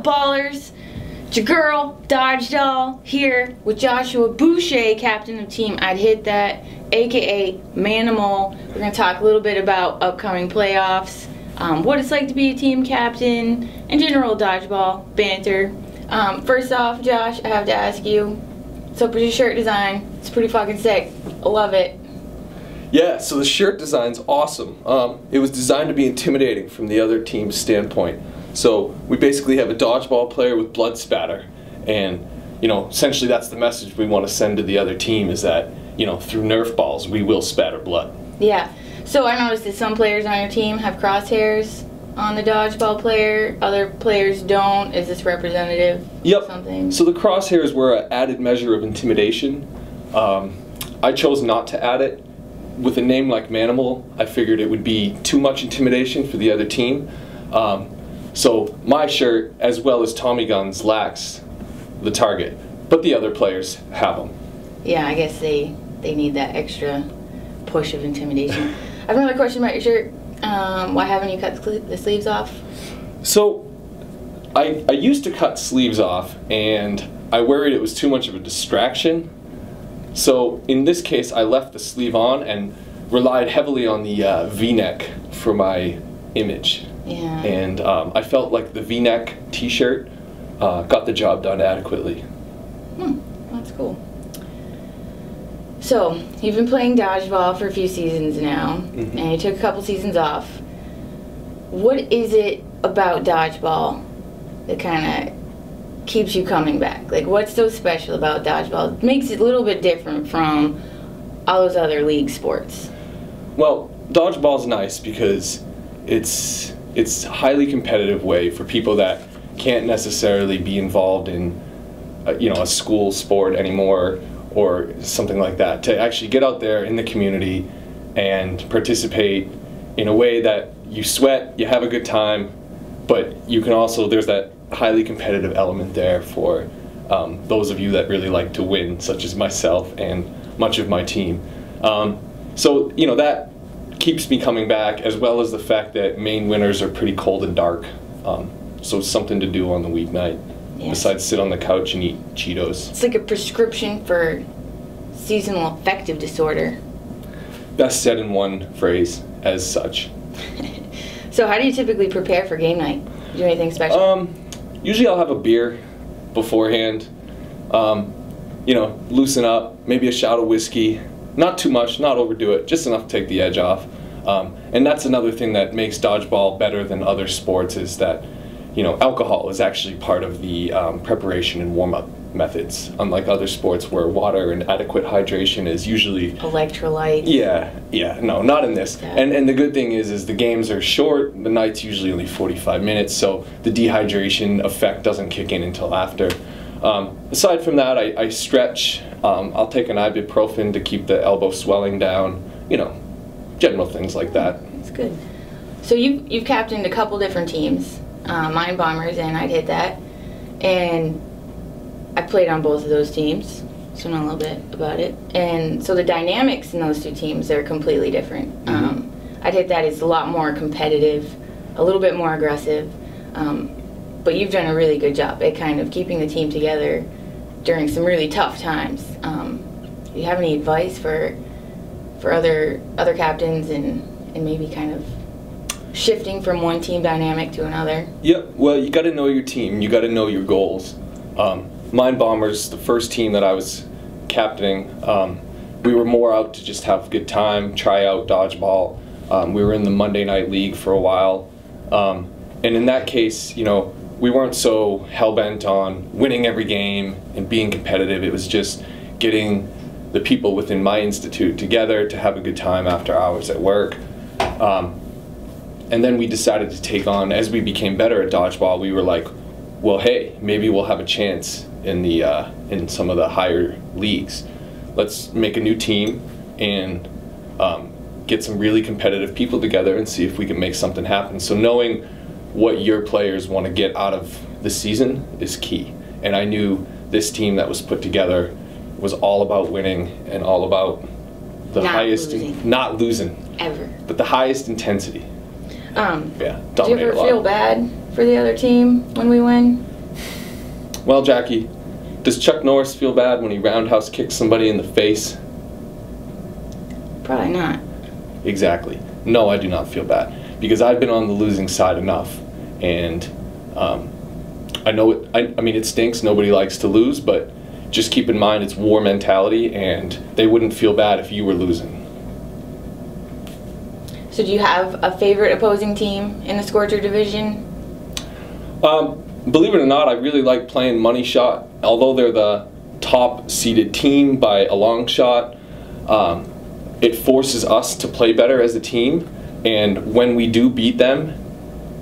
ballers? It's your girl, Dodge Doll, here with Joshua Boucher, captain of Team I'd Hit That, aka Manimal. We're going to talk a little bit about upcoming playoffs, what it's like to be a team captain, and general dodgeball banter. First off, Josh, I have to ask you, what's up with your shirt design? It's pretty fucking sick. I love it. Yeah, so the shirt design's awesome. It was designed to be intimidating from the other team's standpoint. So we basically have a dodgeball player with blood spatter, and essentially that's the message we want to send to the other team, is that through Nerf balls we will spatter blood. Yeah. So I noticed that some players on your team have crosshairs on the dodgeball player, other players don't. Is this representative? Yep. Of something? So the crosshairs were an added measure of intimidation. I chose not to add it. With a name like Manimal, I figured it would be too much intimidation for the other team. So my shirt, as well as Tommy Guns, lacks the target, but the other players have them. Yeah, I guess they need that extra push of intimidation. I have another question about your shirt. Why haven't you cut the sleeves off? So I used to cut sleeves off, and I worried it was too much of a distraction. So in this case, I left the sleeve on and relied heavily on the V-neck for my image. Yeah. And I felt like the V-neck t-shirt got the job done adequately. That's cool. So, you've been playing dodgeball for a few seasons now, and you took a couple seasons off. What is it about dodgeball that kind of keeps you coming back? Like, what's so special about dodgeball? It makes it a little bit different from all those other league sports. Well, dodgeball's nice because it's a highly competitive way for people that can't necessarily be involved in a school sport anymore or something like that, to actually get out there in the community and participate in a way that you sweat, you have a good time, but you can also, there's that highly competitive element there for those of you that really like to win, such as myself and much of my team. So that keeps me coming back, as well as the fact that Maine winters are pretty cold and dark, so it's something to do on the weeknight. Yeah. Besides sit on the couch and eat Cheetos. It's like a prescription for seasonal affective disorder. Best said in one phrase, as such. So how do you typically prepare for game night? Do anything special? Usually I'll have a beer beforehand, loosen up, maybe a shot of whiskey. Not too much, not overdo it, just enough to take the edge off. And that's another thing that makes dodgeball better than other sports, is that alcohol is actually part of the preparation and warm-up methods, unlike other sports where water and adequate hydration is usually... Electrolytes. Yeah, no, not in this. Yeah. And the good thing is the games are short, the night's usually only 45 minutes, so the dehydration effect doesn't kick in until after. Aside from that, I stretch, I'll take an ibuprofen to keep the elbow swelling down, general things like that. That's good. So you've captained a couple different teams. Mine Bombers and I'd Hit That, and I played on both of those teams, so I know a little bit about it. And so the dynamics in those two teams are completely different. I'd Hit That is a lot more competitive, a little bit more aggressive, but you've done a really good job at kind of keeping the team together during some really tough times. Do you have any advice for other captains and maybe kind of shifting from one team dynamic to another? Yep, well, you got to know your team, you got to know your goals. Mine Bombers, the first team that I was captaining, we were more out to just have a good time, try out dodgeball. We were in the Monday Night League for a while, and in that case, we weren't so hell-bent on winning every game and being competitive. It was just getting the people within my institute together to have a good time after hours at work. And then we decided to take on, as we became better at dodgeball, we were like, well, hey, maybe we'll have a chance in in some of the higher leagues. Let's make a new team and get some really competitive people together and see if we can make something happen. So knowing what your players want to get out of the season is key. And I knew this team that was put together was all about winning and all about the not losing ever, but the highest intensity. Yeah, do you ever feel bad for the other team when we win? Well, Jackie, does Chuck Norris feel bad when he roundhouse kicks somebody in the face? Probably not. Exactly. No, I do not feel bad, because I've been on the losing side enough, and I know it. I mean, it stinks. Nobody likes to lose, but just keep in mind it's war mentality, and they wouldn't feel bad if you were losing. So do you have a favorite opposing team in the Scorcher division? Believe it or not, I really like playing Money Shot. Although they're the top seeded team by a long shot, it forces us to play better as a team, and when we do beat them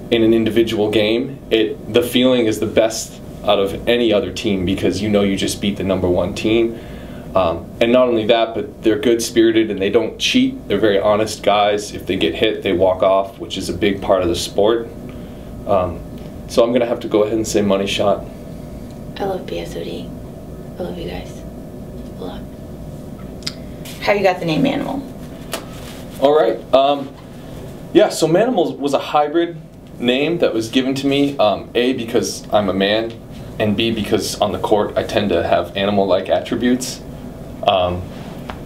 in an individual game, the feeling is the best out of any other team, because you know you just beat the #1 team. And not only that, but they're good-spirited and they don't cheat. They're very honest guys. If they get hit, they walk off, which is a big part of the sport. So I'm going to have to go ahead and say Money Shot. I love BSOD. I love you guys a lot. How you got the name Manimal? All right. Yeah, so Manimal was a hybrid name that was given to me, A, because I'm a man, and B, because on the court I tend to have animal-like attributes.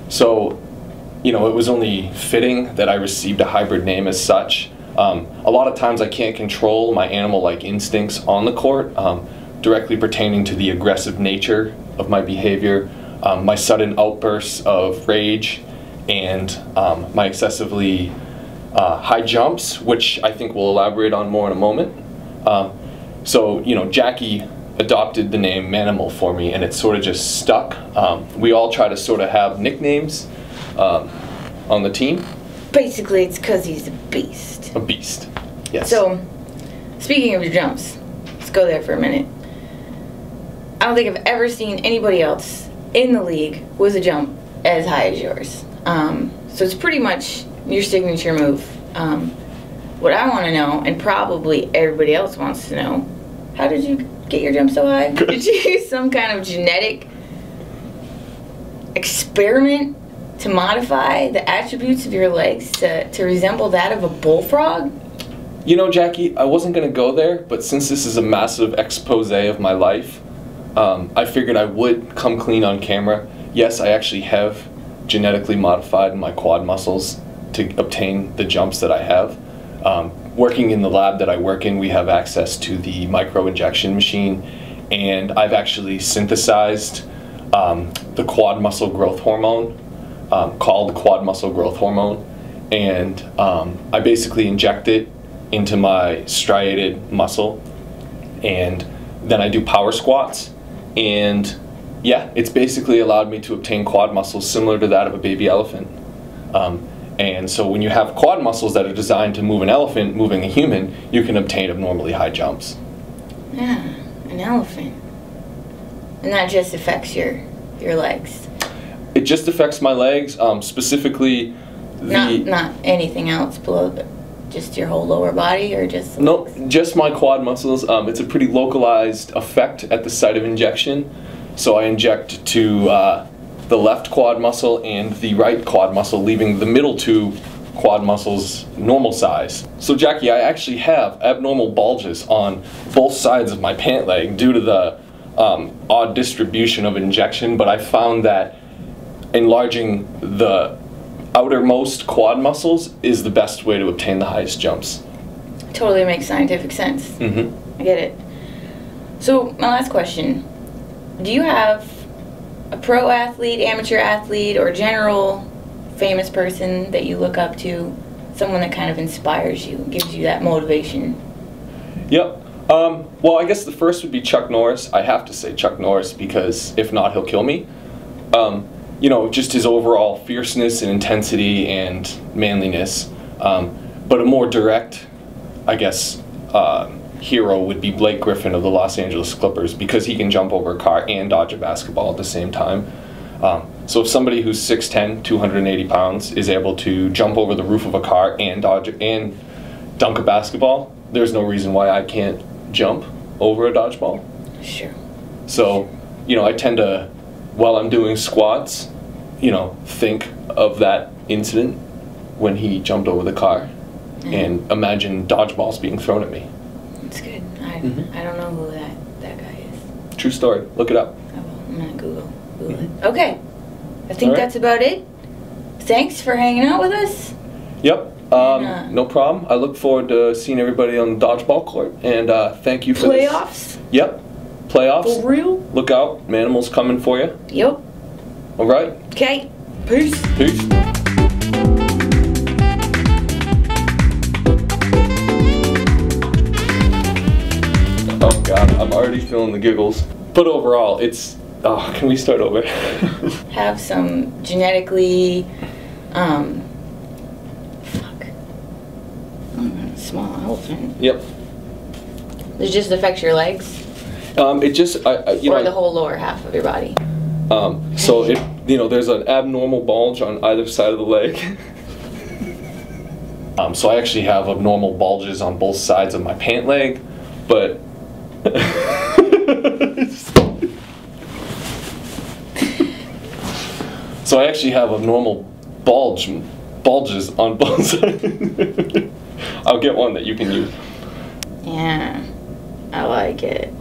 So, you know, it was only fitting that I received a hybrid name as such. A lot of times I can't control my animal-like instincts on the court, directly pertaining to the aggressive nature of my behavior, my sudden outbursts of rage, and my excessively high jumps, which I think we'll elaborate on more in a moment. So, you know, Jackie adopted the name Manimal for me, and it sort of just stuck. We all try to sort of have nicknames on the team. Basically, it's because he's a beast. A beast, yes. So, speaking of your jumps, let's go there for a minute. I don't think I've ever seen anybody else in the league with a jump as high as yours. So it's pretty much your signature move. What I want to know, and probably everybody else wants to know, how did you get your jump so high? Did you use some kind of genetic experiment to modify the attributes of your legs to resemble that of a bullfrog? You know, Jackie, I wasn't going to go there, but since this is a massive expose of my life, I figured I would come clean on camera. Yes, I actually have genetically modified my quad muscles to obtain the jumps that I have. Working in the lab that I work in, we have access to the micro-injection machine, and I've actually synthesized the quad muscle growth hormone, called the quad muscle growth hormone, and I basically inject it into my striated muscle, and then I do power squats, and yeah, it's basically allowed me to obtain quad muscles similar to that of a baby elephant. And so when you have quad muscles that are designed to move an elephant moving a human, you can obtain abnormally high jumps. Yeah, an elephant. And that just affects your legs. It just affects my legs, specifically Not anything else below just your whole lower body, or just the No, legs? just my quad muscles. It's a pretty localized effect at the site of injection. So I inject to the left quad muscle and the right quad muscle, leaving the middle two quad muscles normal size. So Jackie, I actually have abnormal bulges on both sides of my pant leg due to the odd distribution of injection, but I found that enlarging the outermost quad muscles is the best way to obtain the highest jumps. Totally makes scientific sense. Mm-hmm. I get it. So my last question, do you have a pro athlete, amateur athlete, or general famous person that you look up to, someone that kind of inspires you, gives you that motivation? Yep. Well, I guess the first would be Chuck Norris. I have to say Chuck Norris, because if not, he'll kill me. You know, just his overall fierceness and intensity and manliness. But a more direct, I guess, hero would be Blake Griffin of the Los Angeles Clippers, because he can jump over a car and dodge a basketball at the same time. So if somebody who's 6'10", 280 pounds is able to jump over the roof of a car and dodge and dunk a basketball, there's no reason why I can't jump over a dodgeball. Sure. So, you know, I tend to, while I'm doing squats, you know, think of that incident when he jumped over the car and imagine dodgeballs being thrown at me. That's good. I don't know who that guy is. true story. Look it up. I'm gonna Google it. Okay, I think All right. that's about it. Thanks for hanging out with us. Yep. No problem. I look forward to seeing everybody on the dodgeball court, and thank you for Playoffs. this. Yep. Playoffs. For real. Look out. Manimal's coming for you. Yep. All right. Okay. Peace. Peace. Oh God, I'm already feeling the giggles. But overall, it's. Oh, can we start over? Have some genetically, small elephant. Yep. It just affects your legs, It just, you or know, the whole lower half of your body. so it, there's an abnormal bulge on either side of the leg. So I actually have abnormal bulges on both sides of my pant leg, but. So I actually have abnormal bulges on both sides. I'll get one that you can use. Yeah, I like it.